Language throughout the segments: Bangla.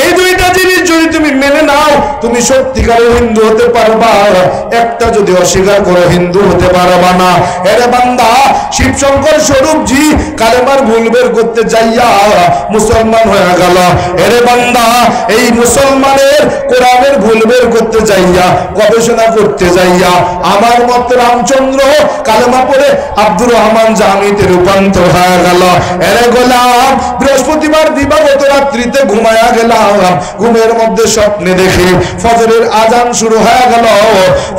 এই দুইটা জিনিস যদি তুমি মেনে নাও তুমি সত্যিকারের হিন্দু হতে পারবা। একটা যদি অস্বীকার করো হিন্দু হতে পারবা না। এরে বান্দা, শিবশঙ্কর স্বরূপজি কালেমার ভুল বের করতে যাইয়া মুসলমান হয়ে গেল। এরে বান্দা, এই মুসলমানের কোরআনের ভুল বের করতে যাইয়া গবেষণা করতে যাইয়া আমার মত রামচন্দ্র কালেমা পড়ে আব্দুর রহমান জামিতে রূপান্তর হয়ে গেল। এরে গোলাম, বৃহস্পতিবার দিবাগত রাত্রিতে ঘুমায়া গেলাম, ঘুমের মধ্যে স্বপ্নে দেখি ফজরের আজান শুরু হয়ে গেল।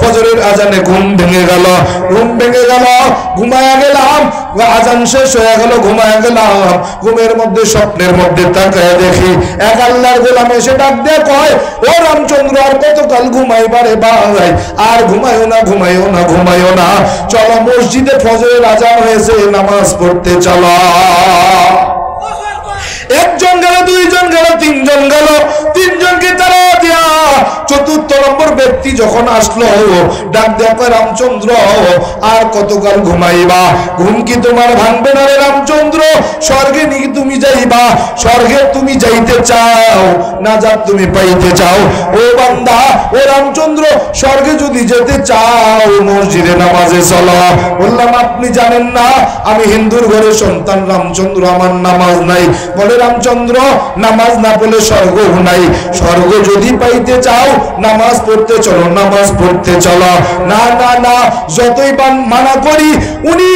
ফজরের আজানে ঘুম ভেঙে গেল, ঘুম ভেঙে গেল, ঘুমায়া গেলাম, আজান শেষ হয়ে গেল, ঘুমায়া গেলাম। ঘুমের মধ্যে স্বপ্নের মধ্যে তাকায় দেখি এক আল্লাহর গোলাম এসে ডাক দিয়ে কয়, ও রামচন্দ্র আর কতকাল ঘুমাইবারে ভাই, আর ঘুমায়ও না, ঘুমায়ও না, ঘুমায়ও না, চলো মসজিদে ফজরের আজান হয়েছে, নামাজ পড়তে চলো। একজন গেল, দুইজন গেল, তিনজন গেল, তিনজনকে তারা দিয়া চতুর্থ নম্বর ব্যক্তি যখন আসলো ডাক দেয়া রামচন্দ্র আর কতকাল ঘুমাইবা? ঘুম কি তোমার ভাঙবে না রে রামচন্দ্র? স্বর্গে নাকি তুমি যাইবা? স্বর্গে তুমি যাইতে চাও না যা তুমি পাইতে চাও? ও বান্দা, ও রামচন্দ্র, স্বর্গে যদি যেতে চাও মসজিদে নামাজে চলো। বললাম আপনি জানেন না আমি হিন্দুর ঘরের সন্তান রামচন্দ্র, আমার নামাজ নাই। বলে রামচন্দ্র, নামাজ না বলে স্বর্গ নাই। স্বর্গ যদি পাইতে চাও নামাজ পড়তে চলো, নামাজ পড়তে চলো। না না না, যতই মানা করি উনি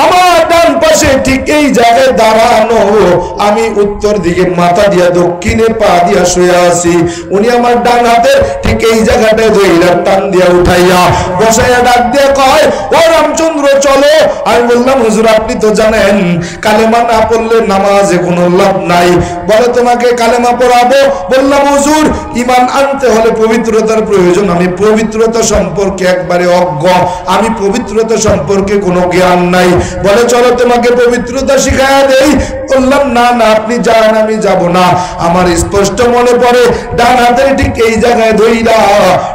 আমার ডান পাশে ঠিক এই জায়গায় দাঁড়ানো, আমি উত্তর দিকে মাথা দিয়া দক্ষিণে পা দিয়া শুয়ে আছি, উনি আমার ডান হাতে ঠিক এই জায়গাটায় ধইরা টান দিয়া উঠাইয়া বসাইয়া ডাক দিয়া কয়, ও রামচন্দ্র চলো। আমি বললাম হুজুর আপনি তো জানেন কালেমা না পড়লে নামাজে কোনো লাভ নাই। বলে তোমাকে কালেমা পড়াবো। বললাম হুজুর ঈমান আনতে হলে পবিত্রতার প্রয়োজন, আমি পবিত্রতা সম্পর্কে একবারে অজ্ঞ, আমি পবিত্রতা সম্পর্কে কোনো জ্ঞান নাই। বলে চলো তোমাকে পবিত্রতা শিখায়া দেই। বললাম না না আপনি যান, আমি যাব না। আমার স্পষ্ট মনে পড়ে ডান হাতে ঠিক এই জায়গায় ধইরা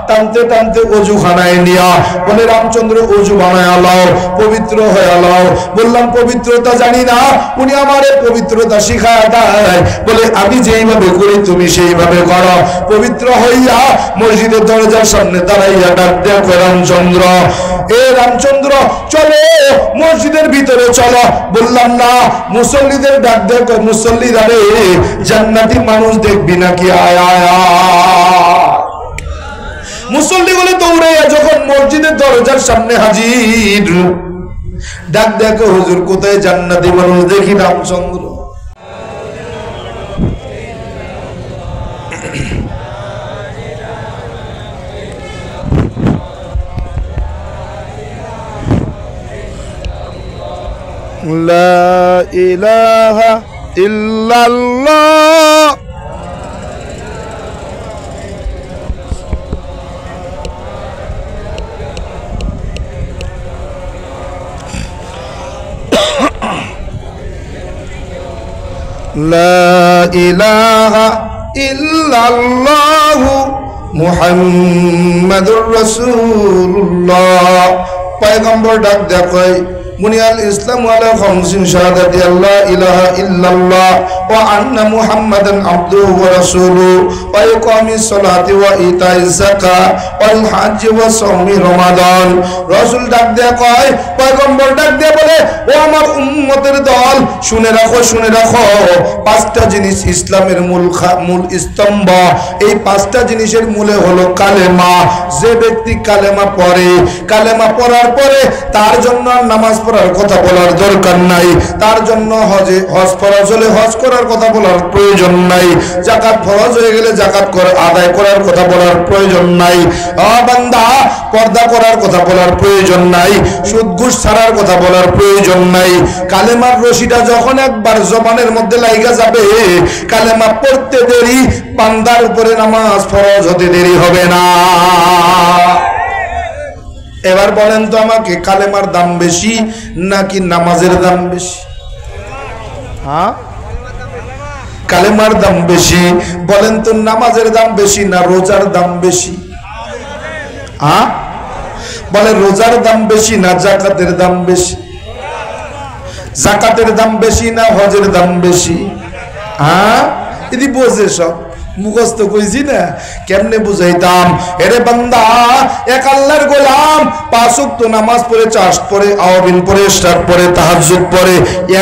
টানতে টানতে অজুখানায় নিয়া বলে রামচন্দ্র অজু বানায় আলাও, পবিত্র হয়ে আলাও। বললাম পবিত্রতা জানি না, উনি আমারে পবিত্রতা শিখায় দেয়। বলে আমি যেইভাবে করি তুমি সেইভাবে করো। পবিত্র হইয়া মসজিদের দরজার সামনে দাঁড়াইয়া ডাক দেখো রামচন্দ্র, এ রামচন্দ্র চলো মসজিদের ভিতরে চলো। বললাম না, মুসল্লিদের ডাক দেখো, মুসল্লিরা রে জান্নাতি মানুষ দেখবি নাকি, আয় আয় আয়। মুসল্লি বলে দৌড়াইয়া যখন মসজিদের দরজার সামনে হাজির, ডাক দেখো হুজুর কোথায় জান্নাতি মানুষ দেখি? রামচন্দ্র লা ইলাহা ইল্লাল্লাহ লা ইলাহা ইল্লাল্লাহু মুহাম্মাদুর রাসূলুল্লাহ। পয়গম্বর ডাক দেয়া কয় বুনিয়াল ইসলামু আলা খামসিন শাহাদাতি আল্লা ইলাহা ইল্লাল্লাহ ওয়া আন্না মুহাম্মাদান আবদুহু ওয়া রাসূলুহু ওয়া ইকামিস সালাতি ওয়া ইতাইজ যাকাত ওয়াল হজ্জ ওয়া সাওমি রমাদান। রাসূল ডাক দেয়া কয়, পয়গম্বর ডাক দেয়া বলে, ও আমার উম্মতের দল শুনে রাখো, শুনে রাখো, পাঁচটা জিনিস ইসলামের মূল স্তম্ভ। এই পাঁচটা জিনিসের মূলে হলো কালেমা। যে ব্যক্তি কালেমা পড়ে, কালেমা পড়ার পরে তার জন্য নামাজ পড়ার কথা বলার দরকার নাই, তার জন্য হজ ফরজ হলে হজ করার কথা বলার প্রয়োজন নাই, যাকাত ফরজ হয়ে গেলে যাকাত আদায় করার কথা বলার প্রয়োজন নাই, বান্দা পর্দা করার কথা বলার প্রয়োজন নাই, সুদ ঘুষ ছাড়ার কথা বলার প্রয়োজন নাই। কালেমার রশিটা যখন একবার জবানের মধ্যে লাইগা যাবে, কালেমা পড়তে দেরি, বান্দার উপরে নামাজ ফরজ হতে দেরি হবে না। এবার বলেন তো আমাকে, কালেমার দাম বেশি নাকি নামাজের দাম বেশি? হ্যাঁ, কালেমার দাম বেশি। বলেন তো নামাজের দাম বেশি না রোজার দাম বেশি? হ্যাঁ, বলে রোজার দাম বেশি না যাকাতের দাম বেশি? জাকাতের দাম বেশি না হজের দাম বেশি? হ্যাঁ, এদি বোঝে সব। মুখস্থ কইছি না, কেমনে বুঝাইতাম? এরে বান্দা, এক আল্লাহর গোলাম, 5 ওয়াক্ত নামাজ পড়ে, চাষ পড়ে, আওয়াবিন পড়ে, ইশরাক পড়ে, তাহাজ্জুদ পড়ে,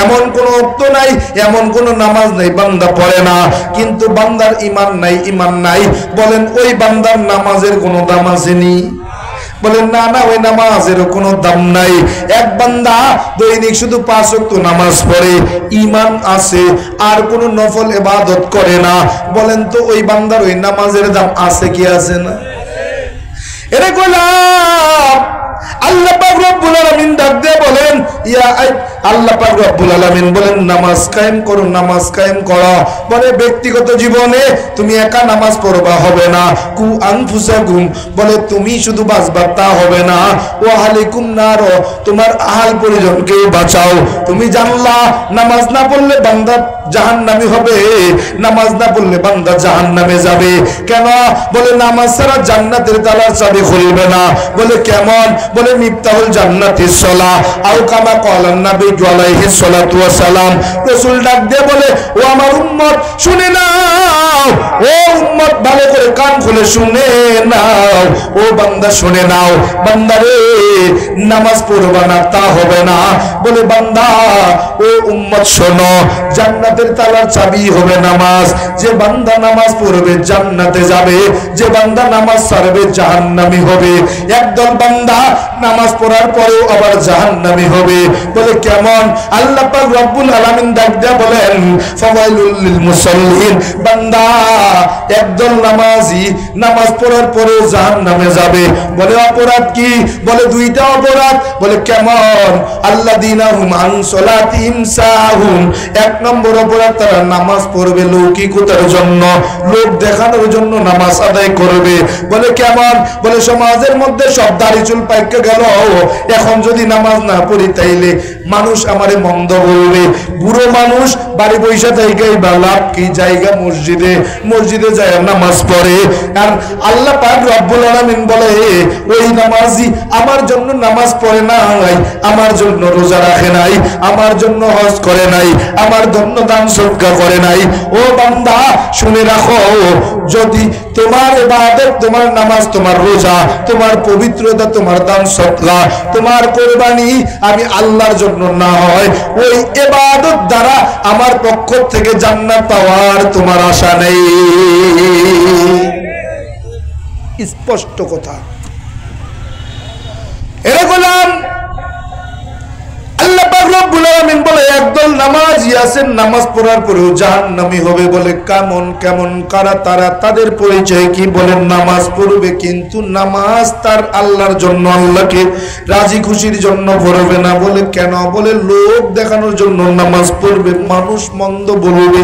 এমন কোন ওয়াক্ত নাই, এমন কোন নামাজ নাই বান্দা পড়ে না। কিন্তু বান্দার ঈমান নাই। বলেন ওই বান্দার নামাজের কোনো দাম আসেনি? বলেন না না, ওই নামাজেরও কোনো দাম নাই। এক বান্দা দৈনিক শুধু 5 ওয়াক্ত নামাজ পড়ে, ঈমান আছে, আর কোনো নফল ইবাদত করে না, বলেন তো ওই বান্দার ওই নামাজের দাম আছে কি আছে না? এরে গোলাম, আল্লাহ পাক রব্বুল আলামিন ডাক দিয়ে বলেন, আল্লাহ পাক রব্বুল আলামিন বলেন নামাজ কায়েম করো, নামাজ কায়েম করো। বলে ব্যক্তিগত জীবনে তুমি একা নামাজ পড়বা হবে না, কু আনফুসাকুম, বলে তুমি শুধু বাঁচবা তা হবে না, ও আহলিকুম নার, তোমার আহল পরিজনকে বাঁচাও। তুমি জানলা নামাজ না পড়লে বান্দা জাহান্নামী হবে, নামাজ না পড়লে বান্দা জাহান্নামে যাবে। কেন? বলে নামাজ ছাড়া জান্নাতের তালার চাবি খুলবে না। বলে কেমন? বলে মিফতাহুল জান্নাতিস সালাহ, আও কামা ক্বালান নবী আলাইহিস সালাতু ওয়াস সালাম। রাসূল ডাক দিয়ে বলে, ও আমার উম্মত শুনে নাও, ও উম্মত ভালো করে কান খুলে শুনে নাও, ও বান্দা শুনে নাও, বান্দা রে নামাজ পড়বা না তা হবে না। বলে বান্দা, ও উম্মত শোনো, জান্নাতের তালার চাবি হবে নামাজ। যে বান্দা নামাজ পড়বে জান্নাতে যাবে, যে বান্দা নামাজ ছাড়বে জাহান্নামী হবে। একদল বান্দা নামাজ পড়ার পরেও আবার জাহান্নামী হবে। বলে কেমন? আল্লাহ পাক রব্বুল আলামিন ডাক দিয়া বলেন, ফাওয়াইলুল লিল মুসাল্লিন, বান্দা একদল নামাজি নামাজ পড়ার পরেও জাহান্নামে যাবে। বলে অপরাধ কি? বলে 2টা অপরাধ। বলে কেমন? আল্লাযীনা হুম আন সালাতিহিম সাহুন, 1 নম্বর অপরাধ, তারা নামাজ পড়বে লৌকিকতার জন্য, লোক দেখানোর জন্য নামাজ আদায় করবে। বলে কেমন? বলে সমাজের মধ্যে সব দাড়ি চুল পাইকে গেল, এখন যদি নামাজ না পড়ি তাইলে মানুষ আমারে মন্দ বলবে। বুড়ো মানুষ বাড়ি বৈশা জায়গায় বা লাভ কি? জায়গা মসজিদে, মসজিদে যায় নামাজ পড়ে। আর আল্লাহ পাক রব্বুল আলামিন বলে, ওই নামাজি আমার জন্য নামাজ পড়ে নাই, আমার জন্য রোজা রাখে নাই, আমার জন্য হজ করে নাই, আমার জন্য দান সদকা করে নাই। ও বান্দা শুনে রাখো, যদি তোমার ইবাদত, তোমার নামাজ, তোমার রোজা, তোমার পবিত্রতা, তোমার দান সদকা, তোমার কুরবানি আমি আল্লাহর জন্য না হয়, ওই ইবাদত দ্বারা আমার পক্ষ থেকে জান্নাত পাওয়ার তোমার আশা নেই। স্পষ্ট কথা। এরে গোলাম, আল্লাহ পাক রব্বুল আলামিন বলে একদল নামাজি আছেন নামাজ পড়ার পরেও জাহান্নামী হবে। বলে কেমন কেমন কারা তারা? তাদের পরিচয় কি? বলেন নামাজ পড়বে কিন্তু নামাজ তার আল্লাহর জন্য, আল্লাহকে রাজি খুশির জন্য পড়বে না। বলে কেন? বলে লোক দেখানোর জন্য নামাজ পড়বে, মানুষ মন্দ বলবে,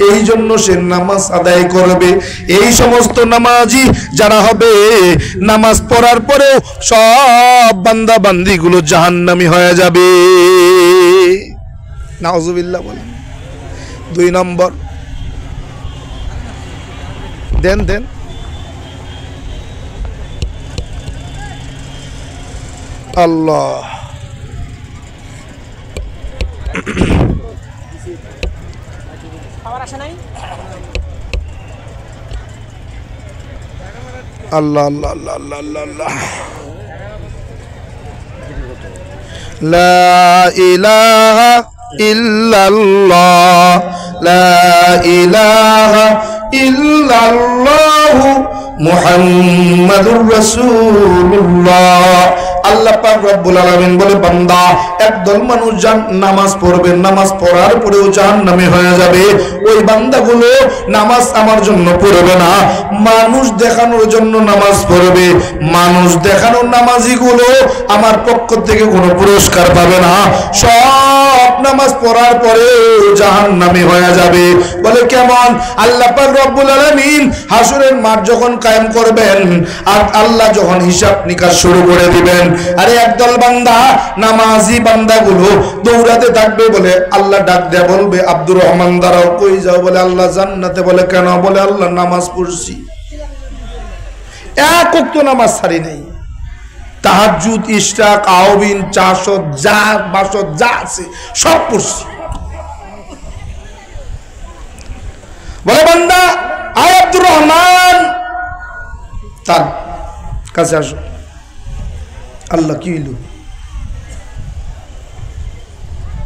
এই জন্য সে নামাজ আদায় করবে। এই সমস্ত নামাজি যারা হবে, নামাজ পড়ার পরেও সব বান্দা বান্দিগুলো জাহান্নামী হয়ে যাবে। নাউজুবিল্লাহ বলেন। 2 নম্বর দেন আল্লাহ, আল্লাহ আল্লাহ আল্লাহ আল্লাহ আল্লাহ, লা ইলাহা ইল্লাল্লাহ, লা ইলাহা ইল্লাল্লাহু মুহাম্মাদুর রাসূলুল্লাহ। আল্লাহ পাক রব্বুল আলামিন বলে, বান্দা একদল মানুষ নামাজ পড়বে, নামাজ পড়ার পরেও জাহান্নামী হয়ে যাবে। ওই বান্দাগুলো নামাজ আমার জন্য পড়বে না, মানুষ দেখানোর জন্য নামাজ পড়বে। মানুষ দেখানোর নামাজিগুলো আমার পক্ষ থেকে কোনো পুরস্কার পাবে না, সব নামাজ পড়ার পরেও জাহান্নামী হয়ে যাবে। বলে কেমন? আল্লাহ পাক রব্বুল আলামিন হাসরের মাঠ যখন কায়েম করবেন আর আল্লাহ যখন হিসাব নিকাশ শুরু করে দিবেন, আরে একদল বান্দা নামাজি বান্দাগুলো দৌড়াতে থাকবে। বলে আল্লাহ ডাক দেয়া বলবে, আব্দুর রহমান দাঁড়াও, কই যাও? বলে আল্লাহ জান্নাতে। বলে কেন? বলে আল্লাহ নামাজ পড়ছি, 1 ওয়াক্ত নামাজ ছাড়ি নাই, তাহাজ্জুদ, ইশরাক, আওবিন, চাষত, যা বাসত যা আছে সব পড়ছি। বলে বান্দা, আয় আব্দুর কাছে আসো। আল্লাহ কি হইল?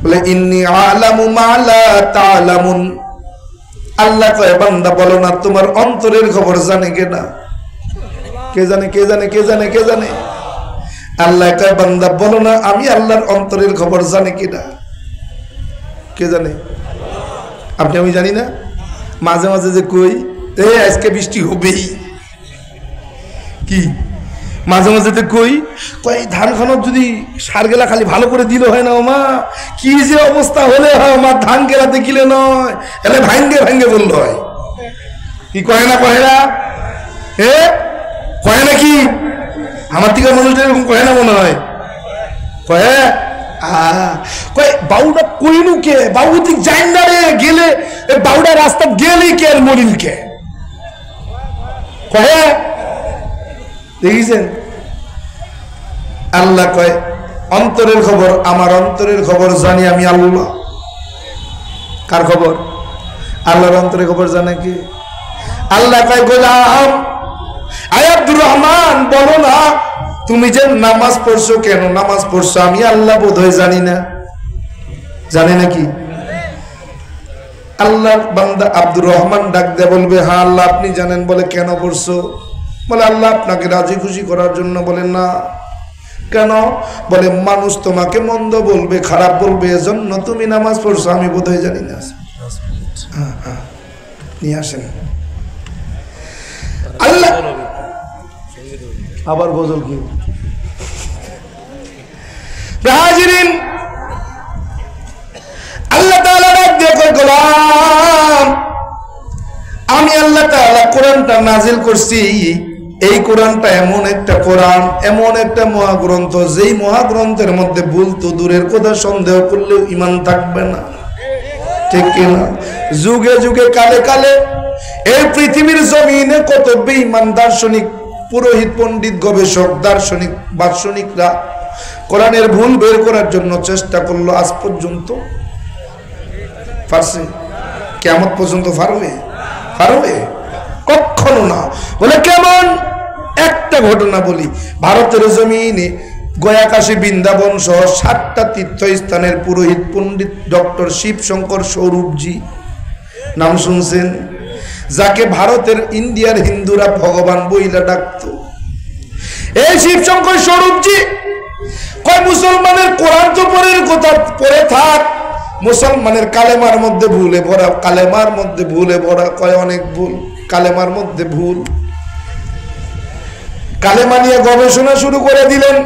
বলে ইন্নী আলামু মা লা তা'লামুন। আল্লাহ কয় বান্দা বলো না তোমার অন্তরের খবর জানে কে না? কে জানে কে জানে কে জানে কে জানে? আল্লাহ কয় বান্দা বলো না আমি আল্লাহর অন্তরের খবর জানে কি না? কে জানে? আপনি আমি জানি না? মাঝে মাঝে যে কই আজকে বৃষ্টি হবেই, কি মাঝে মাঝে তো কই ধান খানোর যদি সার গেলা খালি ভালো করে দিল হয় না, ও মা কি যে অবস্থা হলে হয় মা, ধান গেলা দেখিলে নয় এলে ভাঙ্গে ভাঙ্গে বললো হয়। কি কয় না কয় না? কয় না কি? আমার থেকে মানুষটা এরকম কয় না মনে হয়? কয় বাউটা কইনু কে? বাবু ঠিক যাই না রে, গেলে বাউটা রাস্তা গেলি কে আর মরিল কে? কয় দেখেছেন? আল্লাহ কয় অন্তরের খবর, আমার অন্তরের খবর জানি আমি আল্লাহ। কার খবর? আল্লাহর অন্তরের খবর জানে কি? আল্লাহ কয় গোলাম আয় আব্দুর রহমান বলো না তুমি যে নামাজ পড়ছো, কেন নামাজ পড়ছো আমি আল্লাহ বোধহয় জানি না? জানে নাকি? আল্লাহর বান্দা আব্দুর রহমান ডাক দিয়ে বলবে হ্যাঁ আল্লাহ আপনি জানেন। বলে কেন পড়ছো? বলে আল্লাহ আপনাকে রাজি খুশি করার জন্য। বলেন না কেন? বলে মানুষ তোমাকে মন্দ বলবে, খারাপ বলবে, এজন্য তুমি নামাজ পড়ছো আমি বোধহয় জানি না। নিয়ে আসেন। আল্লাহ আবার গজল কি? হাজিরিন আল্লাহ তাআলা ডাক দিয়ে কই গোলাম আমি আল্লাহ তাআলা কোরআনটা নাজিল করছি। এই কোরআনটা এমন একটা কোরআন, এমন একটা মহাগ্রন্থ, যেই মহাগ্রন্থের মধ্যে ভুল তো দূরের কথা সন্দেহ করলেও ঈমান থাকবে না, ঠিক কিনা? যুগে যুগে কালে কালে এই পৃথিবীর জমিনে কত বেঈমান দার্শনিক, পুরোহিত, পণ্ডিত, গবেষক, দার্শনিক, দার্শনিকরা কোরআনের ভুল বের করার জন্য চেষ্টা করলো, আজ পর্যন্ত পারছে? কিয়ামত পর্যন্ত পারবে? পারবে? কখনো না। বলে কেমন? একটা ঘটনা বলি। ভারতের জমিনে গয়াকাশী, বৃন্দাবন সহ 7টা তীর্থস্থানের পুরোহিত পণ্ডিত ডক্টর শিবশঙ্কর স্বরূপজি, নাম শুনছেন? যাকে ভারতের ইন্ডিয়ার হিন্দুরা ভগবান বইলা ডাকতো। এই শিবশঙ্কর স্বরূপজি কয় মুসলমানের কোরআন তো পরের কথা পড়ে থাক, মুসলমানের কালেমার মধ্যে ভুলে ভরা, কালেমার মধ্যে ভুলে ভরা। কয় অনেক ভুল, কালেমার মধ্যে ভুল। কালেমা নিয়ে গবেষণা শুরু করে দিলেন।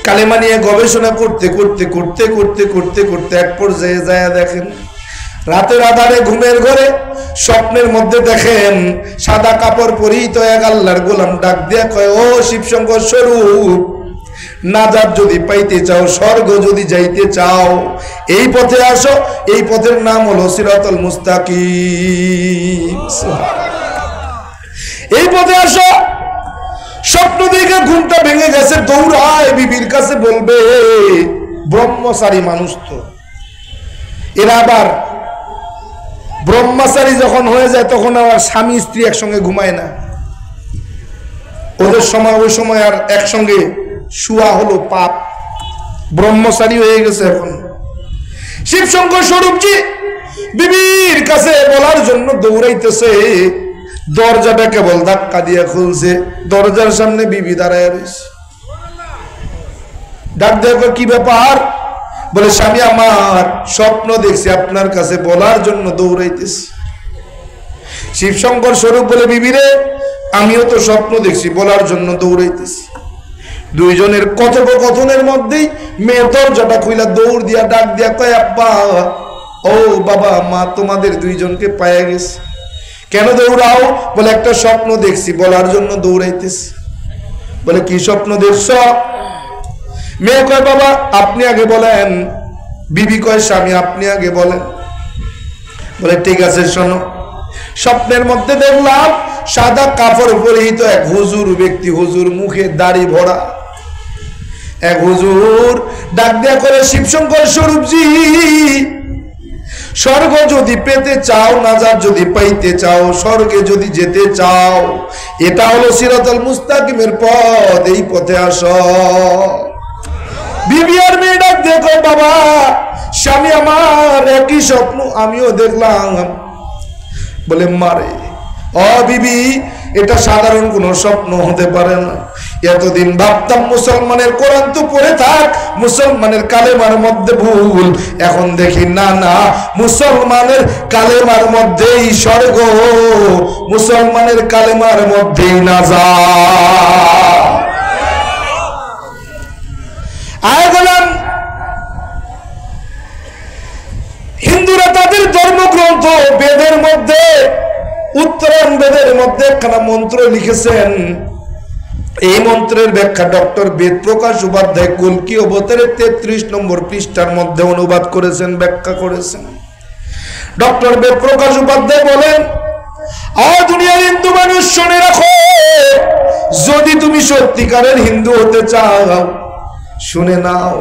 কালেমা নিয়ে গবেষণা করতে করতে করতে করতে করতে করতে এক পর্যায়ে যায় দেখেন রাতের আধারে ঘুমের ঘরে স্বপ্নের মধ্যে দেখেন সাদা কাপড় পরিহিত এক আল্লাহর গোলাম ডাক দিয়া কয় ও শিবশঙ্কর স্বরূপ, নাজাত যদি পাইতে চাও, স্বর্গ যদি যাইতে চাও, এই পথে আসো। এই পথের নাম হলো সিরাতুল মুস্তাকিম। এই পথে আসো। স্বপ্ন দেখে ঘুমটা ভেঙে গেছে, দৌড়ায় বিবির কাছে বলবে। ব্রহ্মচারী মানুষ তো এরা, আবার ব্রহ্মচারী যখন হয়ে যায় তখন আবার স্বামী স্ত্রী একসঙ্গে ঘুমায় না। ওদের সময় ওই সময় আর একসঙ্গে শুয়া হলো পাপ। ব্রহ্মচারী হয়ে গেছে এখন। শিবশঙ্কর স্বরূপজি বিবির কাছে বলার জন্য দৌড়াইতেছে। দরজাটা কেবল ধাক্কা দিয়ে খুলছে, দরজার সামনে বিবি দাঁড়ায় রয়েছে। ডাক দেখো কি ব্যাপার? বলে স্বামী আমার স্বপ্ন দেখছি, আপনার কাছে বলার জন্য দৌড়াইতেছি। শিবশঙ্কর স্বরূপ বলে বিবিরে আমিও তো স্বপ্ন দেখছি, বলার জন্য দৌড়াইতেছি। দুইজনের কথোপকথনের মধ্যেই মেয়ে দরজাটা খুইলা দৌড় দিয়া ডাক দিয়া কয় আব্বা, ও বাবা, মা তোমাদের দুইজনকে পায়ে গেছে। কেন দৌড়াও? বলে একটা স্বপ্ন দেখছি, বলার জন্য দৌড়াইতেছি। বলে কি স্বপ্ন দেখছ? মেয়ে কয় বাবা আপনি আগে বলেন। বিবি কয় স্বামী আপনি আগে বলেন। বলে ঠিক আছে শোনো। স্বপ্নের মধ্যে দেখলাম সাদা কাপড় পরিহিত এক হুজুর ব্যক্তি, হুজুর মুখে দাড়ি ভরা এক হুজুর ডাক দেয়া করে শিবশঙ্কর স্বরূপজি স্বর্গ যদি পেতে চাও, নাজাত যদি পাইতে চাও, স্বর্গে যদি যেতে চাও, এটা হলো সিরাতুল মুস্তাকিমের পথ, এই পথে আসো। বিবি আর মেয়ে ডাক দেখো, বাবা স্বামী আমার একই স্বপ্ন আমিও দেখলাম। বলে মারে ও বিবি, এটা সাধারণ কোনো স্বপ্ন হতে পারে না। এতদিন ভাবতাম মুসলমানের কোরআন তো পড়ে থাক, মুসলমানের কালেমার মধ্যে ভুল, এখন দেখি না না, মুসলমানের কালেমার মধ্যেই স্বর্গ, মুসলমানের কালেমার মধ্যেই নাজাত। আয় গোলাম, হিন্দুরা তাদের ধর্মগ্রন্থ বেদের মধ্যে, উত্তরণ বেদের মধ্যে একখানা মন্ত্র লিখেছেন। এই মন্ত্রের ব্যাখ্যা ডক্টর বেদ প্রকাশ উপাধ্যায় কল্কি অবতারের 33 নম্বর পৃষ্ঠার মধ্যে অনুবাদ করেছেন, ব্যাখ্যা করেছেন। ডক্টর বেদ প্রকাশ উপাধ্যায় বলেন, দুনিয়ার হিন্দু মানুষ শুনে রাখো, যদি তুমি সত্যিকারের হিন্দু হতে চাও, শুনে নাও,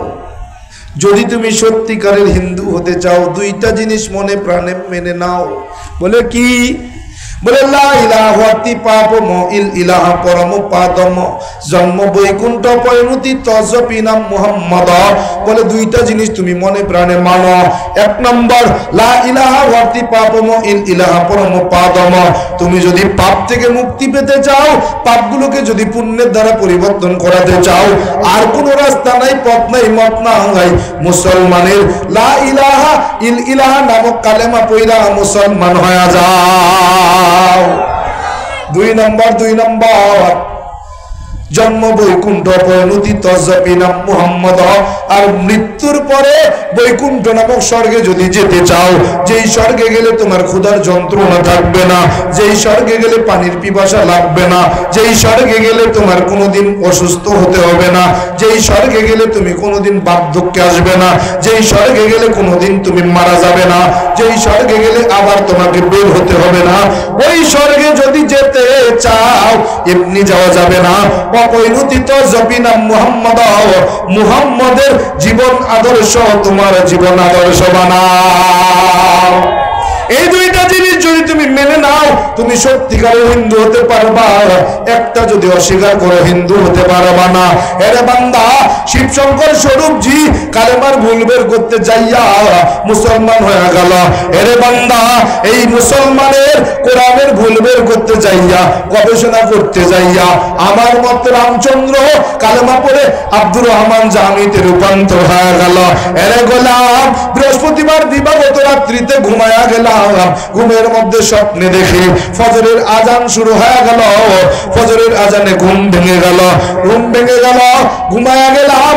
যদি তুমি সত্যিকারের হিন্দু হতে চাও, দুইটা জিনিস মনে প্রাণে মেনে নাও। বলে কি? বলে লা ইলাহা অতি পাপম ইল ইলাহা পরম পাদম জন্ম বৈকুণ্ঠ পরিণতি তজপি নাম মুহাম্মদ। বলে দুইটা জিনিস তুমি মনে প্রাণে মানো। এক নম্বর, লা ইলাহা অতি পাপম ইল ইলাহা পরম পাদম, তুমি যদি পাপ থেকে মুক্তি পেতে চাও, পাপগুলোকে যদি পুণ্যের দ্বারা পরিবর্তন করাতে চাও, আর কোনো রাস্তা নাই, পথ নাই, মত নাই, মুসলমানের লা ইলাহা ইল ইলাহা নামক কালেমা পড়া মুসলমান হয়ে যাও। দুই নম্বর, জন্ম বৈকুণ্ঠ পরিণতি তজপি নাম মুহাম্মদ, আর মৃত্যুর পরে বৈকুণ্ঠ নামক স্বর্গে যদি যেতে চাও, যেই স্বর্গে গেলে তোমার ক্ষুধার যন্ত্রণা থাকবে না, যেই স্বর্গে গেলে পানির পিপাসা লাগবে না, যেই স্বর্গে গেলে তোমার কোনোদিন অসুস্থ হতে হবে না, যেই স্বর্গে গেলে তুমি কোনোদিন বার্ধক্যে আসবে না, যেই স্বর্গে গেলে কোনোদিন তুমি মারা যাবে না, যেই স্বর্গে গেলে আবার তোমাকে বের হতে হবে না, ওই স্বর্গে যদি যেতে চাও এমনি যাওয়া যাবে না। মুহাম্মদের জীবন আদর্শ তোমার জীবন আদর্শ বানাও। এই দুইটা জিনিস যদি তুমি মেনে নাও, তুমি সত্যিকারের হিন্দু হতে পারবা। একটা যদি অস্বীকার করে হিন্দু হতে পারবা না। এরে বান্দা, শিব শঙ্কর স্বরূপজি কালেমার ভুল বের করতে যাইয়া মুসলমান হয়ে গেল। এরে বান্দা, এই মুসলমানের কোরআনের ভুল বের করতে যাইয়া, গবেষণা করতে যাইয়া আমার মত রামচন্দ্র কালেমা পড়ে আব্দুর রহমান জামিতে রূপান্তর হয়ে গেল। এরে গোলাম, বৃহস্পতিবার দিবাগত রাত্রিতে ঘুমায়া গেলাম, ঘুমের মধ্যে স্বপ্নে দেখি ফজরের আজান শুরু হয়ে গেল, ফজরের আজানে ঘুম ভেঙে গেল, ঘুমায়া গেলাম,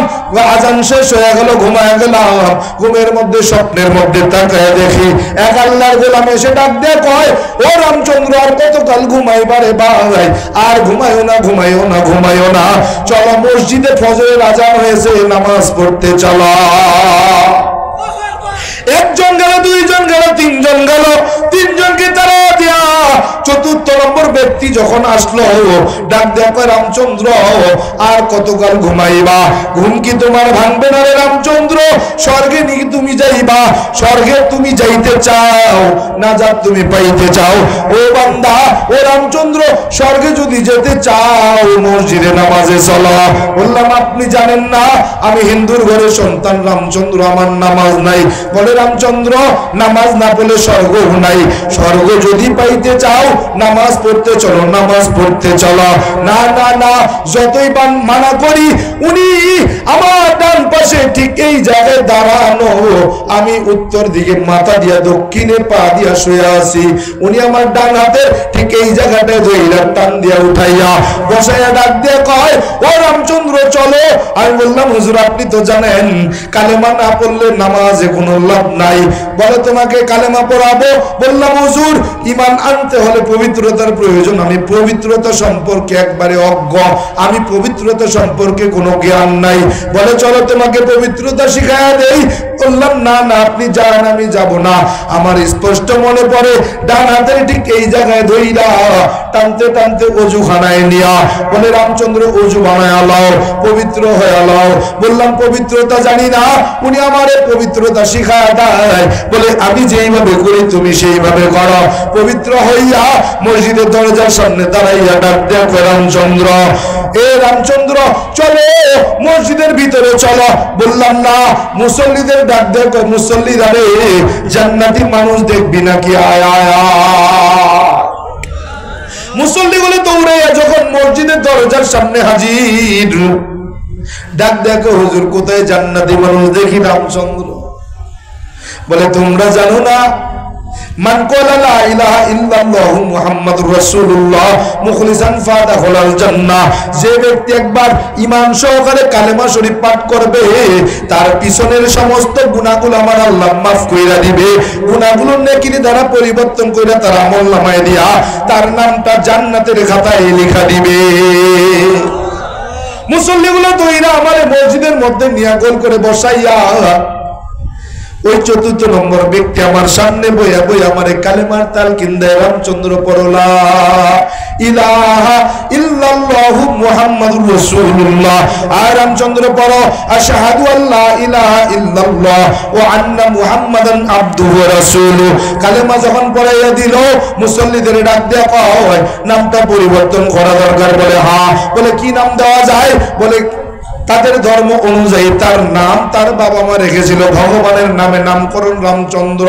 আজান শেষ হয়ে গেল, ঘুমায়া গেলাম, ঘুমের মধ্যে স্বপ্নের মধ্যে তাকায় দেখি এক আল্লাহর গোলাম এসে ডাক দিয়ে কয়, ও রামচন্দ্র, আর কতকাল ঘুমাইবারে ভাই, আর ঘুমায়ও না, চলো মসজিদে ফজরের আজান হয়েছে, নামাজ পড়তে চলো। একজন গেল, দুইজন গেল, তিনজন গেল, তিনজনকে তারা দিয়া চতুর্থ নম্বর ব্যক্তি যখন আসলো, ডাক দেয়া কয়, রামচন্দ্র আর কতকাল ঘুমাইবা? ঘুম কি তোমার ভাঙবে না রে রামচন্দ্র? স্বর্গে নাকি তুমি যাইবা? স্বর্গে তুমি যাইতে চাও, নাজাত তুমি পাইতে চাও? ও বান্দা, ও রামচন্দ্র, স্বর্গে যদি যেতে চাও মসজিদে নামাজে চলো। বললাম, আপনি জানেন না আমি হিন্দুর ঘরের সন্তান রামচন্দ্র, আমার নামাজ নাই। বলে, রামচন্দ্র, নামাজ না বলে স্বর্গ নাই। স্বর্গ যদি পাইতে চাও নামাজ পড়তে চলো, নামাজ পড়তে চলো। না না না, যতই মানা করি, উনি আমার ডান পাশে ঠিক এই জায়গায় দাঁড়ানো, আমি উত্তর দিকে মাথা দিয়া দক্ষিণে পা দিয়া শুয়ে আছি, উনি আমার ডান হাতে ঠিক এই জায়গাটায় ধইরা টান দিয়া উঠাইয়া বসাইয়া ডাক দিয়া কয়, ও রামচন্দ্র চলো। আমি বললাম, হুজুর আপনি তো জানেন কালেমা না পড়লে নামাজে কোনো লাভ নাই। বলে, তোমাকে কালেমা পড়াবো। বললাম, হুজুর ঈমান আনতে হলে পবিত্রতার প্রয়োজন, আমি পবিত্রতা সম্পর্কে একবারে অজ্ঞ, আমি পবিত্রতা সম্পর্কে কোনো জ্ঞান নাই। বলে, চলো তোমাকে পবিত্রতা শিখায়া দেই। বললাম না না আপনি যান, আমি যাব না। আমার স্পষ্ট মনে পড়ে ডান হাতে ঠিক এই জায়গায় ধইরা টানতে টানতে অজুখানায় নিয়া বলে রামচন্দ্র অজু বানায় আলাও, পবিত্র হয়ে আলাও। বললাম পবিত্রতা জানি না, উনি আমারে পবিত্রতা শিখায় দেয়। বলে আমি যেইভাবে করি তুমি সেইভাবে করো। পবিত্র হইয়া মসজিদের দরজার সামনে দাঁড়াইয়া ডাক দেয়া রামচন্দ্র, এ রামচন্দ্র চলো মসজিদের ভিতরে চলো। বললাম না, মুসল্লিদের ডাক দেয়া মুসল্লিরা রে জান্নাতি মানুষ দেখবি নাকি, আয় আয় আয়। মুসল্লিগুলো দৌড়াইয়া যখন মসজিদের দরজার সামনে হাজির, ডাক দেখো হুজুর কোথায় জান্নাতি মানুষ দেখি? রামচন্দ্র বলে তোমরা জানো না, মান ক্বালা লা ইলাহা ইল্লাল্লাহু মুহাম্মাদুর রাসূলুল্লাহ মুখলিসান ফাদাখালাল জান্নাহ, যে ব্যক্তি একবার ঈমান সহকারে কালেমা শরীফ পাঠ করবে তার পিছনের সমস্ত গুনাহগুলো আমার আল্লাহ মাফ কইরা দিবে। গুনাহগুলো নেকির দ্বারা পরিবর্তন কইরা তার আমলনামায় দিয়া তার নামটা জান্নাতের খাতায় লেখা দিবে। মুসল্লিগুলো তৈরা আমারে মসজিদের মধ্যে নিয়া গোল করে বসাইয়া ওই চতুর্থ নম্বর ব্যক্তি আমার সামনে বইয়া বইয়া আমারে কালেমার তালকিন দেয়, রামচন্দ্র পড়ো লা ইলাহা ইল্লাল্লাহু মুহাম্মাদুর রাসূলুল্লাহ। আর রামচন্দ্র পড়ো আশহাদু আল্লা ইলাহা ইল্লাল্লাহ ওয়া আন্না মুহাম্মাদান আবদুহু ওয়া রাসূলুহু। কালেমা যখন পড়াইয়া দিল, মুসল্লিদের ডাক দেয়া হয় নামটা পরিবর্তন করা দরকার। বলে হ্যাঁ। বলে কি নাম দেওয়া যায়? বলে তাদের ধর্ম অনুযায়ী তার নাম তার বাবা মা রেখেছিল ভগবানের নামে নামকরণ রামচন্দ্র।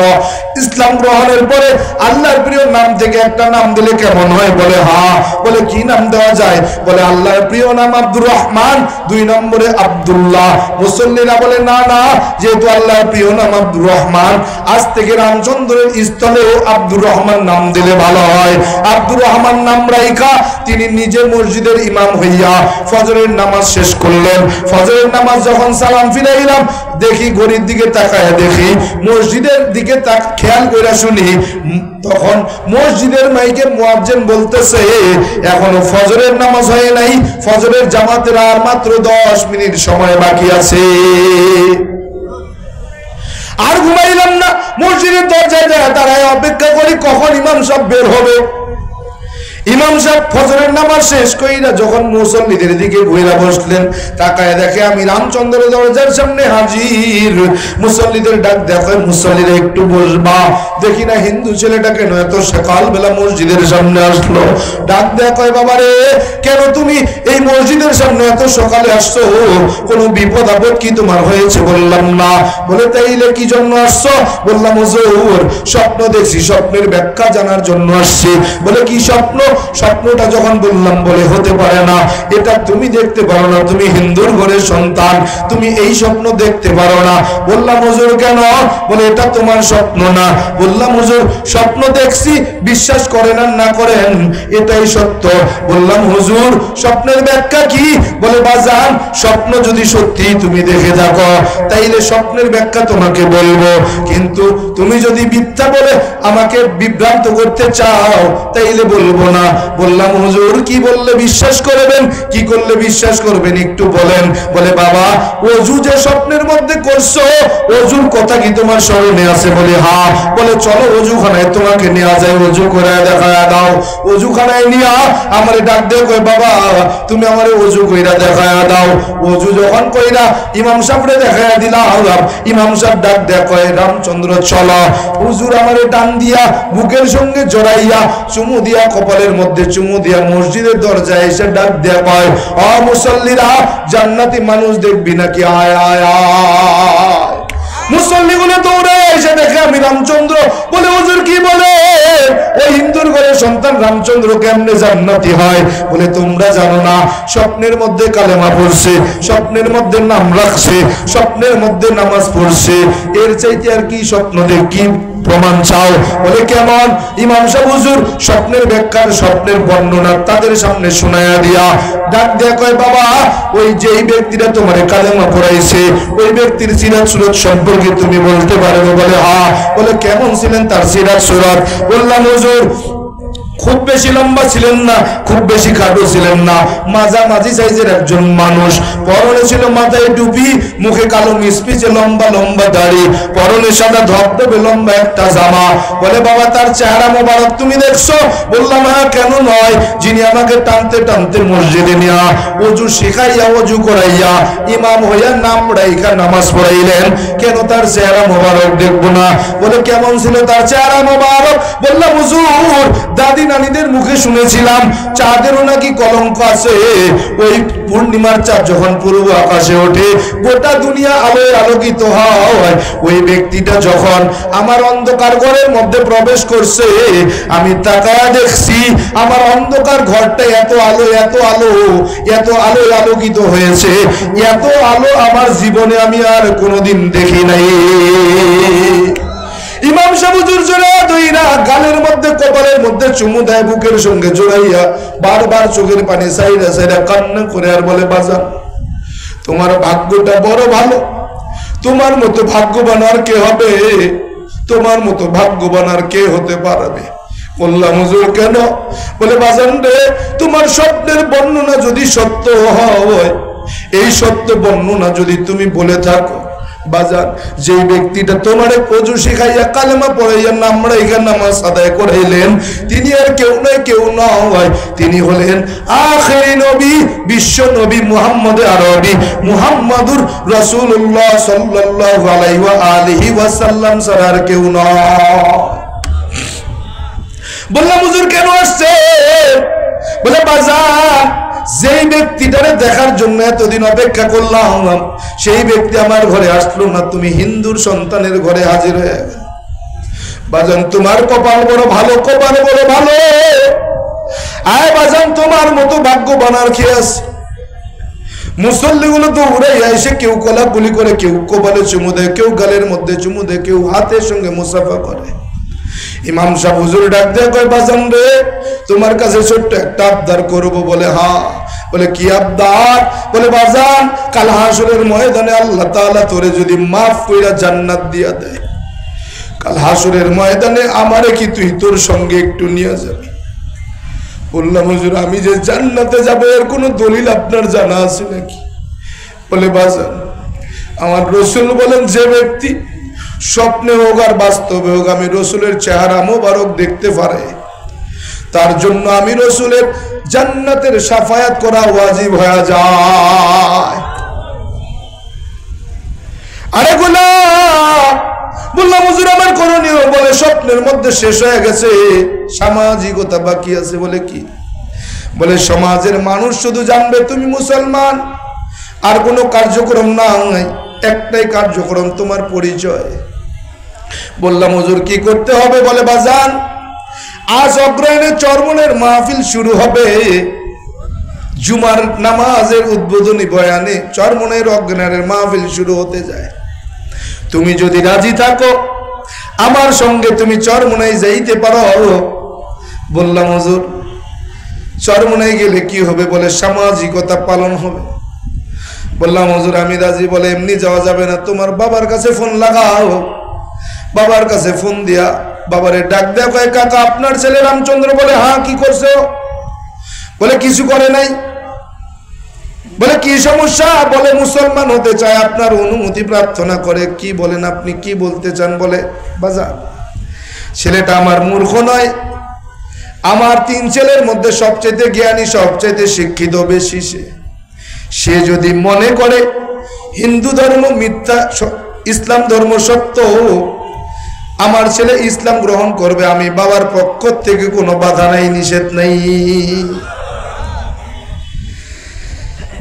ইসলাম গ্রহণের পরে আল্লাহর প্রিয় নাম থেকে একটা নাম দিলে কেমন হয়? বলে হ্যাঁ। বলে কি নাম দেওয়া যায়? বলে আল্লাহর প্রিয় নাম আব্দুর রহমান, 2 নম্বরে আব্দুল্লাহ। মুসল্লিরা বলে না না, যেহেতু আল্লাহর প্রিয় নাম আব্দুর রহমান, আজ থেকে রামচন্দ্রের স্থলেও আব্দুর রহমান নাম দিলে ভালো হয়। আব্দুর রহমান নাম রাইখা তিনি নিজে মসজিদের ইমাম হইয়া ফজরের নামাজ শেষ করলেন। ফজরের নামাজ যখন সালাম ফিরাইলাম, দেখি ঘড়ির দিকে তাকায় দেখি মসজিদের দিকে খেয়াল করে শুনি, তখন মসজিদের মাইকে মুয়াজ্জিন বলতেছে এখনো ফজরের নামাজ হয় নাই, ফজরের জামাতের আর মাত্র 10 মিনিট সময় বাকি আছে। আর ঘুমাইলাম না, মসজিদের দরজায় দাঁড়ায় অপেক্ষা করি কখন ইমাম সাহেব বের হবে। ইমাম সাহেব ফজরের নামাজ শেষ কইরা যখন মুসল্লিদের দিকে ঘুরে বসলেন, তাকায় দেখে আমি রামচন্দ্রের দরজার সামনে হাজির। মুসল্লিদের ডাক দেখে মুসল্লিরা একটু বসবা। দেখি না হিন্দু ছেলেটা কেন এত সকালবেলা মসজিদের সামনে আসলো। ডাক দেখে বাবা রে, কেন তুমি এই মসজিদের সামনে এত সকালে আসছো? কোনো বিপদ আপদ কি তোমার হয়েছে? বললাম না। বলে তাইলে কি জন্য আসছো? বললাম হুজুর স্বপ্ন দেখছি, স্বপ্নের ব্যাখ্যা জানার জন্য আসছি। বলে কি স্বপ্ন? স্বপ্নটা যখন বললাম বলে হতে পারে না, এটা তুমি দেখতে পারো না, তুমি হিন্দুর ঘরের সন্তান, তুমি এই স্বপ্ন দেখতে পারো না। বললাম হুজুর কেন? বলে এটা তোমার স্বপ্ন না। বললাম হুজুর স্বপ্ন দেখছি, বিশ্বাস করেন আর না করেন এটাই সত্য। বললাম হুজুর স্বপ্নের ব্যাখ্যা কি? বলে বাজান স্বপ্ন যদি সত্যি তুমি দেখে থাকো তাইলে স্বপ্নের ব্যাখ্যা তোমাকে বলবো, কিন্তু তুমি যদি মিথ্যা বলে আমাকে বিভ্রান্ত করতে চাও তাইলে বলবো না। বললাম হুজুর কি বললে বিশ্বাস করবেন, কি করলে বিশ্বাস করবেন একটু বলেন। বলে বাবা ওযু যে স্বপ্নের মধ্যে করছো, ওযুর কথা কি তোমার স্মরণে আছে? বলে হ্যাঁ। বলে চলো ওযুখানায় তোমাকে নেওয়া যায়, ওযু করে দেখায়া দাও। ওযুখানায় নিয়া আমারে ডাক দিয়ে কই বাবা তুমি আমারে ওযু কইরা দেখায়া দাও। ওযু যখন কইরা ইমাম সাহেবরে দেখায়া দিলাম, ইমাম সাহেব ডাক দিয়ে কয় রামচন্দ্র চলো। হুজুর আমারে টান দিয়া বুকের সঙ্গে জড়াইয়া চুমু দিয়া কপালের মধ্যে চুমু দিয়া মসজিদের দরজায় এসে ডাক দেয়া কয় ও মুসল্লিরা জান্নাতি মানুষ দেখবি নাকি, আয় আয় আয়। মুসল্লিগুলো দৌড়ে এসে দেখে আমি রামচন্দ্র। বলে হুজুর কি বলে? ওই হিন্দুর ঘরের সন্তান রামচন্দ্র কেমনে জান্নাতি হয়? বলে তোমরা জানো না, স্বপ্নের মধ্যে কালেমা পড়ছে, স্বপ্নের মধ্যে নাম রাখছে, স্বপ্নের মধ্যে নামাজ পড়ছে, এর চাইতে আর কি স্বপ্ন দেখি প্রমাণ চাও? বলে কেমন? ইমাম সাহেব হুজুর স্বপ্নের ব্যাখ্যার স্বপ্নের বর্ণনা তাদের সামনে শোনায়া দিয়া ডাক দেয়া কয় বাবা ওই যেই ব্যক্তিরা তোমারে কালেমা পড়াইছে ওই ব্যক্তির সিরাত সুরত সম্পর্কে তুমি বলতে পারবে? বলে হ্যাঁ। বলে কেমন ছিলেন তার সিরাত সুরত? বললাম হুজুর খুব বেশি লম্বা ছিলেন না, খুব বেশি খাটো ছিলেন না, মাঝামাঝি সাইজের একজন মানুষ। পরনে ছিল মাথায় টুপি, মুখে কালো মিসমিসে লম্বা লম্বা দাড়ি, পরনে সাদা ধবধবে লম্বা একটা জামা। বলে বাবা তার চেহারা মোবারক তুমি দেখছো? বললাম হ্যাঁ, কেন নয়। যিনি আমাকে টানতে টানতে মসজিদে নিয়া ওযু শিখাইয়া ওযু করাইয়া ইমাম হইয়া নাম রাইখা নামাজ পড়াইলেন, কেন তার চেহারা মোবারক দেখবো না? বলে কেমন ছিল তার চেহারা মোবারক? বললাম হুজুর দাদি নানীদের মুখে শুনেছিলাম চাঁদেরও নাকি কলঙ্ক আছে। ওই পূর্ণিমার চাঁদ যখন পূর্ব আকাশে ওঠে গোটা দুনিয়া আলোয় আলোকিত হয়। ওই ব্যক্তিটা যখন আমার অন্ধকার ঘরের মধ্যে প্রবেশ করছে, আমি তাকায়া দেখছি আমার অন্ধকার ঘরটা এত আলো এত আলো এত আলো আলোকিত হয়েছে, এত আলো আমার জীবনে আমি আর কোনোদিন দেখি নাই। ইমাম সাহেব হুজুর জোরে দইরা গালের মধ্যে কপালের মধ্যে চুমু দেয়, বুকের সঙ্গে জড়াইয়া বারবার চোখের পানি সাইরা সাইরা কান্না করে আর বলে বাজান তোমার ভাগ্যটা বড় ভালো, তোমার মতো ভাগ্যবান আর কে হবে? তোমার মতো ভাগ্যবান আর কে হতে পারবে? বললাম হুজুর কেন? বলে বাজান রে, তোমার স্বপ্নের বর্ণনা যদি সত্য হয়, এই সত্য বর্ণনা যদি তুমি বলে থাকো, বাজার যে ব্যক্তিটা তোমারে ওযু শিখাইয়া কালেমা পড়াইয়া নাম রাইখা নামাজ আদায় করাইলেন, তিনি আর কেউ নয় কেউ নয়, তিনি হলেন আখিরি নবী, বিশ্ব নবী মুহাম্মদ আরবি মুহাম্মাদুর রাসূলুল্লাহ সাল্লাল্লাহু আলাইহি ওয়া আলিহি ওয়াসাল্লাম ছাড়া আর কেউ নয়। বললাম হুজুর কেন আসছে? বলে বাজার যেই ব্যক্তিটারে দেখার জন্য এতদিন অপেক্ষা করলাম, সেই ব্যক্তি আমার ঘরে আসলো না, তুমি হিন্দুর সন্তানের ঘরে হাজির হয়ে গেল। বাজান তোমার কপাল বড় ভালো, কপাল বড় ভালো। আয় বাজান তোমার মতো ভাগ্যবান আর খেয়ে আছে। মুসল্লিগুলো তো উড়াই এসে কেউ কোলাকুলি করে, কেউ কপালে চুমু দেয়, কেউ গালের মধ্যে চুমু দেয়, কেউ হাতের সঙ্গে মুসাফা করে। ইমাম সাহেব হুজুর ডাক দিয়ে কয় বাজান রে, তোমার কাছে ছোট্ট একটা আবদার করব। বলে হ্যাঁ। বলে কি আবদার? বলে বাজান কাল হাসরের ময়দানে আল্লাহ তাআলা তোরে যদি মাফ কইরা জান্নাত দিয়া দেয়, কাল হাসরের ময়দানে আমারে কি তুই তোর সঙ্গে একটু নিয়ে যাবি? বললাম হুজুর আমি যে জান্নাতে যাব এর কোনো দলিল আপনার জানা আছে নাকি? বলে বাজান আমার রাসূল বলেন যে ব্যক্তি স্বপ্নে হোক আর বাস্তবে হোক আমি রাসূলের চেহারা মোবারক দেখতে পারে, তার জন্য আমি রাসূলের জান্নাতের শাফায়াত করা ওয়াজিব হয়ে যায়। আরে গোলাম বললাম হুজুর আমার করণীয়? বলে স্বপ্নের মধ্যে শেষ হয়ে গেছে, সামাজিকতা বাকি আছে। বলে কি? বলে সমাজের মানুষ শুধু জানবে তুমি মুসলমান, আর কোনো কার্যক্রম না নাই, একটাই কার্যক্রম তোমার পরিচয়। বললাম হুজুর কি করতে হবে? বলে বাজান আজ অগ্রহায়ণে চরমনের মাহফিল শুরু হবে, জুমার নামাজের উদ্বোধনী বয়ানে চরমনের অগ্রহায়ণের মাহফিল শুরু হতে যায়। তুমি যদি রাজি থাকো আমার সঙ্গে তুমি চরমনায় যাইতে পারো। বললাম হুজুর চরমনায় গেলে কি হবে? বলে সামাজিকতা পালন হবে। বললাম হুজুর আমি রাজি। বলে এমনি যাওয়া যাবে না, তোমার বাবার কাছে ফোন লাগাও। বাবার কাছে ফোন দিয়া বাবারে ডাক দেয়া কয় কাকা আপনার ছেলে রামচন্দ্র। বলে হ্যাঁ কি করছো? বলে কিছু করে নাই। বলে কি সমস্যা? বলে মুসলমান হতে চায়, আপনার অনুমতি প্রার্থনা করে। কি বলেন আপনি, কি বলতে চান? বলে বাজার ছেলেটা আমার মূর্খ নয়, আমার 3 ছেলের মধ্যে সবচেয়ে জ্ঞানী সবচেয়ে শিক্ষিত বেশি। সে যদি মনে করে হিন্দু ধর্ম মিথ্যা ইসলাম ধর্ম সত্য, আমার ছেলে ইসলাম গ্রহণ করবে, আমি বাবার পক্ষ থেকে কোনো বাধা নাই, নিষেধ নাই।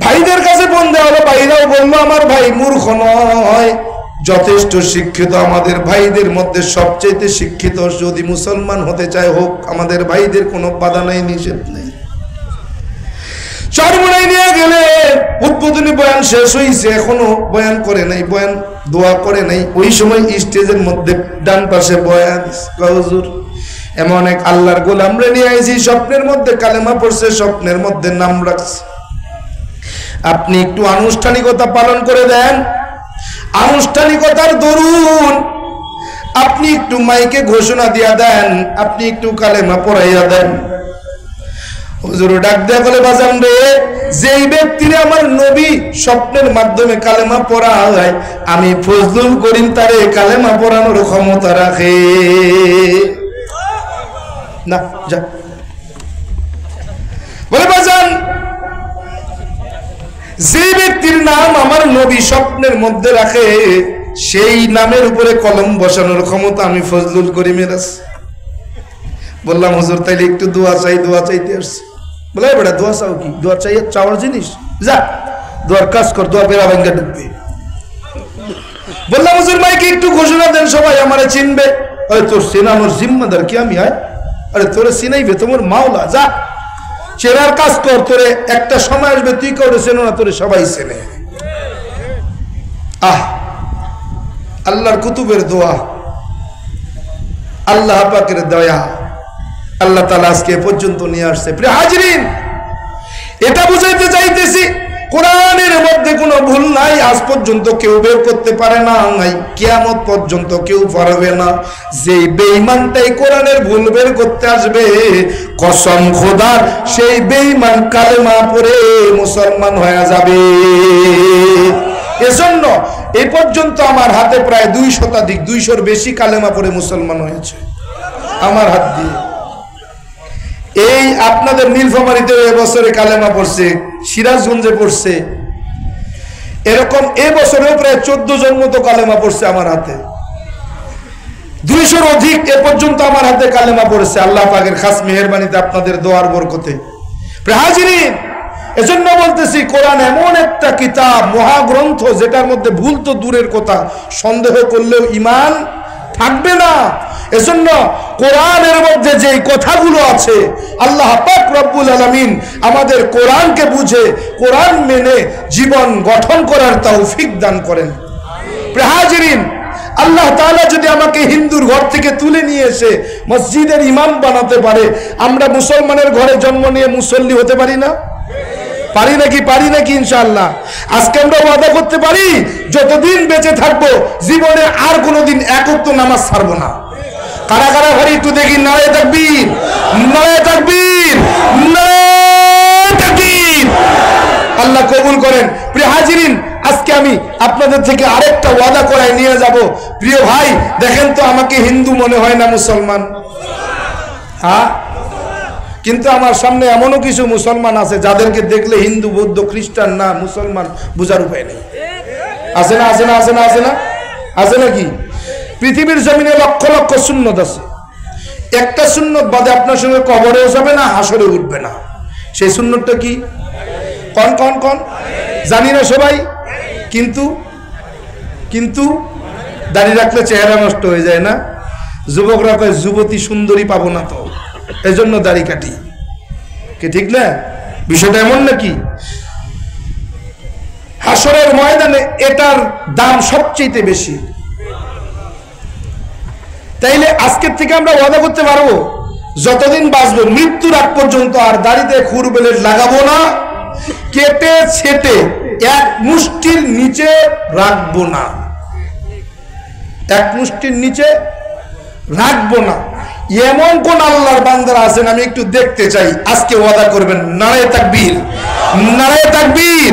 ভাইদের কাছে ফোন দেওয়া হলো, ভাইরাও বললো আমার ভাই মূর্খ নয়, যথেষ্ট শিক্ষিত। আমাদের ভাইদের মধ্যে সবচেয়ে শিক্ষিত, যদি মুসলমান হতে চায় হোক, আমাদের ভাইদের কোনো বাধা নাই, নিষেধ নেই। চরমনাই নিয়ে গেলে উদ্বোধনী বয়ান শেষ হয়েছে, এখনো বয়ান করে নাই, বয়ান দোয়া করে নাই। ওই সময় স্টেজের মধ্যে ডান পাশে বয়ান, হুজুর এমন এক আল্লাহর গোলামরে নিয়ে আইছি, স্বপ্নের মধ্যে কালেমা পড়ছে, স্বপ্নের মধ্যে নাম রাখছে, আপনি একটু আনুষ্ঠানিকতা পালন করে দেন। আনুষ্ঠানিকতার দরুন আপনি একটু মাইকে ঘোষণা দিয়া দেন, আপনি একটু কালেমা পড়াইয়া দেন। হুজুর ডাক দেয়া বলে, বাজান রে, যেই ব্যক্তিরে আমার নবী স্বপ্নের মাধ্যমে কালেমা পড়ায়, আমি ফজলুল করিম তারে কালেমা পড়ানোর ক্ষমতা রাখে না। যা বলে, বাজান, যে ব্যক্তির নাম আমার নবী স্বপ্নের মধ্যে রাখে, সেই নামের উপরে কলম বসানোর ক্ষমতা আমি ফজলুল করিমের আছে। বললাম, হুজুর তাইলে একটু দোয়া চাই, দোয়া চাইতে আসছি। বলে, বেটা দোয়া চাও কি? দোয়া চাই চাওয়ার জিনিস? যা দোয়ার কাজ কর, দোয়া বেড়া ভাঙ্গা ঢুকবে। বললাম, হুজুর মাইকে একটু ঘোষণা দেন, সবাই আমারে চিনবে। আরে তোর চেনানোর জিম্মাদার কি আমি? হয় আরে তোরে চিনাইবে তোমার মাওলা। যা চেনার কাজ কর, তোরে একটা সময় আসবে তুই কাউরে চেনো না, তোরে সবাই চেনে। আহ, আল্লাহর কুতুবের দোয়া, আল্লাহ পাকের দয়া, আল্লাহ তাআলা আজকে পর্যন্ত নিয়ে আসছে। প্রিয় হাজিরিন, এটা বুঝাইতে চাইতেছি, কোরআনের মধ্যে কোনো ভুল নাই, আজ পর্যন্ত কেউ বের করতে পারে না, নাই কিয়ামত পর্যন্ত কেউ পারবে না। যে বেঈমানটাই কোরআনের ভুল বের করতে আসবে, কসম খোদার, সেই বেঈমান কালেমা পড়ে মুসলমান হয়ে যাবে। এজন্য এই পর্যন্ত আমার হাতে প্রায় 2 শতাধিক, 200-র বেশি কালেমা পড়ে মুসলমান হয়েছে আমার হাত দিয়ে। এই আপনাদের নীলফামারীতে এবছরে কালেমা পড়ছে, সিরাজগঞ্জে পড়ছে, এরকম এবছরেও প্রায় 14 জন মতো কালেমা পড়ছে আমার হাতে। 200-র অধিক এ পর্যন্ত আমার হাতে কালেমা পড়েছে আল্লাহ পাকের খাস মেহেরবানিতে, আপনাদের দোয়ার বরকতে। হাজিরিন, এজন্য বলতেছি, কোরআন এমন একটা কিতাব, মহাগ্রন্থ, যেটার মধ্যে ভুল তো দূরের কথা, সন্দেহ করলেও ঈমান থাকবে না। এজন্য কোরআনের মধ্যে যে কথাগুলো আছে, আল্লাহ পাক রব্বুল আলামিন আমাদের কোরআনকে বুঝে, কোরআন মেনে জীবন গঠন করার তৌফিক দান করেন। হাজিরিন, আল্লাহ তাআলা যদি আমাকে হিন্দুর ঘর থেকে তুলে নিয়ে এসে মসজিদের ইমাম বানাতে পারে, আমরা মুসলমানের ঘরে জন্ম নিয়ে মুসল্লি হতে পারি না? পারি নাকি? পারি নাকি? ইনশাআল্লাহ আজকে আমরা ওয়াদা করতে পারি, যতদিন বেঁচে থাকবো জীবনে আর কোনোদিন এক ওয়াক্ত নামাজ ছাড়বো না। কারা কারা ঘরে একটু দেখি, নারে তাকবীর, নারে তাকবীর, নারে তাকবীর। আল্লাহ কবুল করেন। প্রিয় হাজিরিন, আজকে আমি আপনাদের থেকে আরেকটা ওয়াদা করাই নিয়ে যাব। প্রিয় ভাই, দেখেন তো, আমাকে হিন্দু মনে হয় না মুসলমান? হ্যাঁ, কিন্তু আমার সামনে এমনও কিছু মুসলমান আছে যাদেরকে দেখলে হিন্দু, বৌদ্ধ, খ্রিস্টান না মুসলমান বোঝার উপায় নেই। আছে না? আছে না? আছে না? আছে না? আছে নাকি? পৃথিবীর জমিনে লক্ষ লক্ষ সুন্নত আছে, একটা সুন্নত বাদে আপনার সঙ্গে কবরেও যাবে না, হাসরে উঠবে না। সেই সুন্নতটা কি? কন কন কন? জানি না সবাই, কিন্তু কিন্তু দাড়ি রাখলে চেহারা নষ্ট হয়ে যায় না? যুবকরা কয় যুবতী সুন্দরী পাবো না, তো এজন্য দাড়ি কাটি। কে ঠিক না? বিষয়টা এমন নাকি? হাসরের ময়দানে এটার দাম সবচেয়ে বেশি। তাইলে আজকের থেকে আমরা ওয়াদা করতে পারবো, যতদিন বাঁচবো, মৃত্যুর আগ পর্যন্ত আর দাড়িতে খুর বেলেট লাগাবো না, কেটে ছেটে এক মুষ্টির নিচে রাখবো না, এক মুষ্টির নিচে রাখবো না। এমন কোন আল্লাহর বান্দারা আছেন, আমি একটু দেখতে চাই, আজকে ওয়াদা করবেন, নারে তাকবীর, নারে তাকবীর,